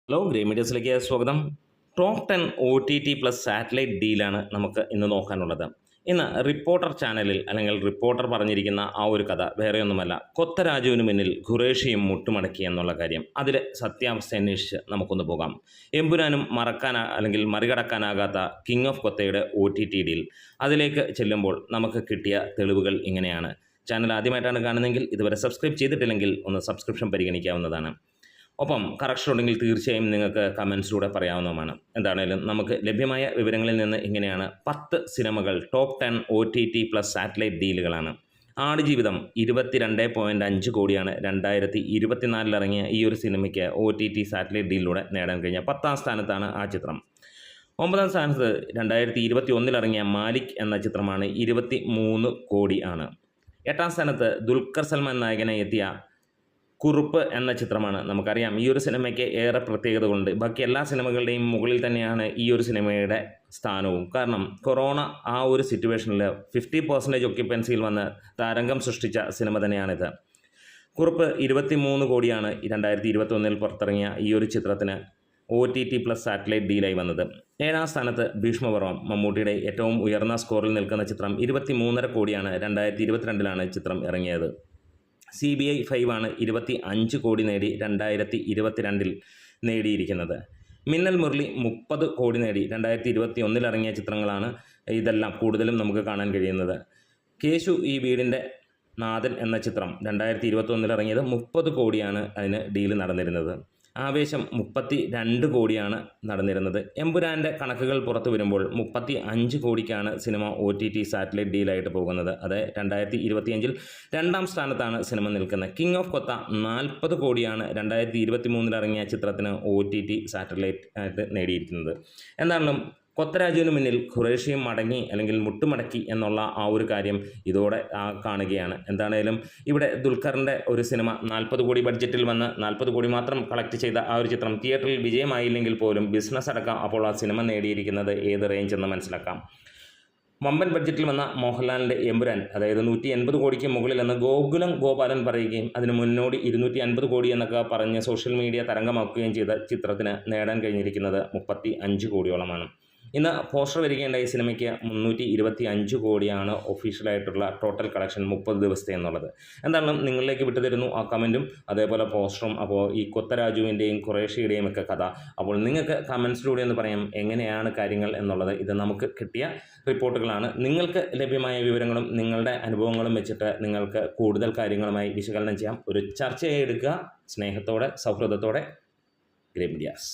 Hello grey മീഡിയസിലേക്ക് സ്വാഗതം. Top 10 OTT plus satellite ഡീലാണ് നമുക്ക് ഇന്ന് നോക്കാനുള്ളത്. ഇന്ന് റിപ്പോർട്ടർ ചാനലിൽ അല്ലെങ്കിൽ റിപ്പോർട്ടർ പറഞ്ഞിരിക്കുന്ന ആ ഒരു കഥ വേറെയൊന്നുമല്ല, കൊത്തരാജുവിന് മുന്നിൽ ഖുറേഷിയും മുട്ടുമടക്കി എന്നുള്ള കാര്യം. അതിലെ സത്യാവസ്ഥ അന്വേഷിച്ച് നമുക്കൊന്ന് പോകാം. എമ്പുരാനും അല്ലെങ്കിൽ മറികടക്കാനാകാത്ത കിങ് ഓഫ് കൊത്തയുടെ OTT ഡീൽ, അതിലേക്ക് ചെല്ലുമ്പോൾ നമുക്ക് കിട്ടിയ തെളിവുകൾ ഇങ്ങനെയാണ്. ചാനൽ ആദ്യമായിട്ടാണ് കാണുന്നതെങ്കിൽ ഇതുവരെ സബ്സ്ക്രൈബ് ചെയ്തിട്ടില്ലെങ്കിൽ ഒന്ന് സബ്സ്ക്രിപ്ഷൻ പരിഗണിക്കാവുന്നതാണ്. ഒപ്പം കറക്ഷൻ ഉണ്ടെങ്കിൽ തീർച്ചയായും നിങ്ങൾക്ക് കമൻസിലൂടെ പറയാവുന്നതുമാണ്. എന്താണേലും നമുക്ക് ലഭ്യമായ വിവരങ്ങളിൽ നിന്ന് ഇങ്ങനെയാണ്. 10 സിനിമകൾ ടോപ്പ് 10 OTT പ്ലസ് സാറ്റലൈറ്റ് ഡീലുകളാണ്. ആടുജീവിതം 22.5 കോടിയാണ് 2024 ഇറങ്ങിയ ഈ ഒരു സിനിമയ്ക്ക് OTT സാറ്റലൈറ്റ് ഡീലിലൂടെ നേടാൻ കഴിഞ്ഞ. 10ാം സ്ഥാനത്താണ് ആ ചിത്രം. 9ാം സ്ഥാനത്ത് 2021 ഇറങ്ങിയ മാലിക് എന്ന ചിത്രമാണ്, 23 കോടി ആണ്. 8ാം സ്ഥാനത്ത് ദുൽഖർ സൽമാൻ നായകനായി എത്തിയ കുറുപ്പ് എന്ന ചിത്രമാണ്. നമുക്കറിയാം ഈ ഒരു സിനിമയ്ക്ക് ഏറെ പ്രത്യേകതകളുണ്ട്. ബാക്കി എല്ലാ സിനിമകളുടെയും മുകളിൽ തന്നെയാണ് ഈ ഒരു സിനിമയുടെ സ്ഥാനവും. കാരണം കൊറോണ ആ ഒരു സിറ്റുവേഷനിൽ 50% ഒക്യുപ്പൻസിയിൽ വന്ന് തരംഗം സൃഷ്ടിച്ച സിനിമ തന്നെയാണിത്. കുറുപ്പ് 23 കോടിയാണ് 2021 പുറത്തിറങ്ങിയ ഈ ഒരു ചിത്രത്തിന് OTT പ്ലസ് സാറ്റലൈറ്റ് ഡീലായി വന്നത്. 7ാം സ്ഥാനത്ത് ഭീഷ്മപർവം, മമ്മൂട്ടിയുടെ ഏറ്റവും ഉയർന്ന സ്കോറിൽ നിൽക്കുന്ന ചിത്രം. 23.5 കോടിയാണ് 2022 ചിത്രം ഇറങ്ങിയത്. CBI 5 ആണ് 25 കോടി നേടി 2022 നേടിയിരിക്കുന്നത്. മിന്നൽ മുരളി 30 കോടി നേടി 2021 ഇറങ്ങിയ ചിത്രങ്ങളാണ് ഇതെല്ലാം കൂടുതലും നമുക്ക് കാണാൻ കഴിയുന്നത്. കേശു ഈ വീടിൻ്റെ നാഥൻ എന്ന ചിത്രം 2021 ഇറങ്ങിയത് 30 കോടിയാണ് അതിന് ഡീല് നടന്നിരുന്നത്. ആവേശം 32 കോടിയാണ് നടന്നിരുന്നത്. എമ്പുരാൻ്റെ കണക്കുകൾ പുറത്തു വരുമ്പോൾ 35 കോടിക്കാണ് സിനിമ OTT സാറ്റലൈറ്റ് ഡീലായിട്ട് പോകുന്നത്. അത് 2025 2ാം സ്ഥാനത്താണ് സിനിമ നിൽക്കുന്നത്. കിങ് ഓഫ് കൊത്ത 40 കോടിയാണ് 2023 ഇറങ്ങിയ ചിത്രത്തിന് OTT സാറ്റലൈറ്റ് ആയിട്ട് നേടിയിരിക്കുന്നത്. എന്താണെങ്കിലും കൊത്തരാജുവിന് മുന്നിൽ ഖുറേഷിയും മടങ്ങി അല്ലെങ്കിൽ മുട്ടുമടക്കി എന്നുള്ള ആ ഒരു കാര്യം ഇതോടെ കാണുകയാണ്. എന്താണേലും ഇവിടെ ദുൽഖറിൻ്റെ ഒരു സിനിമ 40 കോടി ബഡ്ജറ്റിൽ വന്ന് 40 കോടി മാത്രം കളക്ട് ചെയ്ത ആ ഒരു ചിത്രം തിയേറ്ററിൽ വിജയമായില്ലെങ്കിൽ പോലും ബിസിനസ് അടക്കം അപ്പോൾ ആ സിനിമ നേടിയിരിക്കുന്നത് ഏത് റേഞ്ച് എന്ന് മനസ്സിലാക്കാം. വമ്പൻ ബഡ്ജറ്റിൽ വന്ന മോഹൻലാലിൻ്റെ എമ്പുരാൻ, അതായത് 180 കോടിക്ക് മുകളിൽ എന്ന് ഗോകുലം ഗോപാലൻ പറയുകയും അതിന് മുന്നോടി 250 കോടി എന്നൊക്കെ പറഞ്ഞ് സോഷ്യൽ മീഡിയ തരംഗമാക്കുകയും ചെയ്ത ചിത്രത്തിന് നേടാൻ കഴിഞ്ഞിരിക്കുന്നത് 35 കോടിയോളമാണ്. ഇന്ന് പോസ്റ്റർ വരികയുണ്ടായ ഈ സിനിമയ്ക്ക് 325 കോടിയാണ് ഒഫീഷ്യലായിട്ടുള്ള ടോട്ടൽ കളക്ഷൻ 30 ദിവസത്തെ എന്നുള്ളത്. എന്താണെങ്കിലും നിങ്ങളിലേക്ക് വിട്ടുതരുന്നു ആ കമൻറ്റും അതേപോലെ പോസ്റ്ററും. അപ്പോൾ ഈ കൊത്തരാജുവിൻ്റെയും ഖുറേഷിയുടെയും ഒക്കെ കഥ, അപ്പോൾ നിങ്ങൾക്ക് കമൻസിലൂടെ ഒന്ന് പറയാം എങ്ങനെയാണ് കാര്യങ്ങൾ എന്നുള്ളത്. ഇത് നമുക്ക് കിട്ടിയ റിപ്പോർട്ടുകളാണ്. നിങ്ങൾക്ക് ലഭ്യമായ വിവരങ്ങളും നിങ്ങളുടെ അനുഭവങ്ങളും വെച്ചിട്ട് നിങ്ങൾക്ക് കൂടുതൽ കാര്യങ്ങളുമായി വിശകലനം ചെയ്യാം. ഒരു ചർച്ചയായി എടുക്കുക. സ്നേഹത്തോടെ സൗഹൃദത്തോടെ ഗ്രേ മീഡിയാസ്.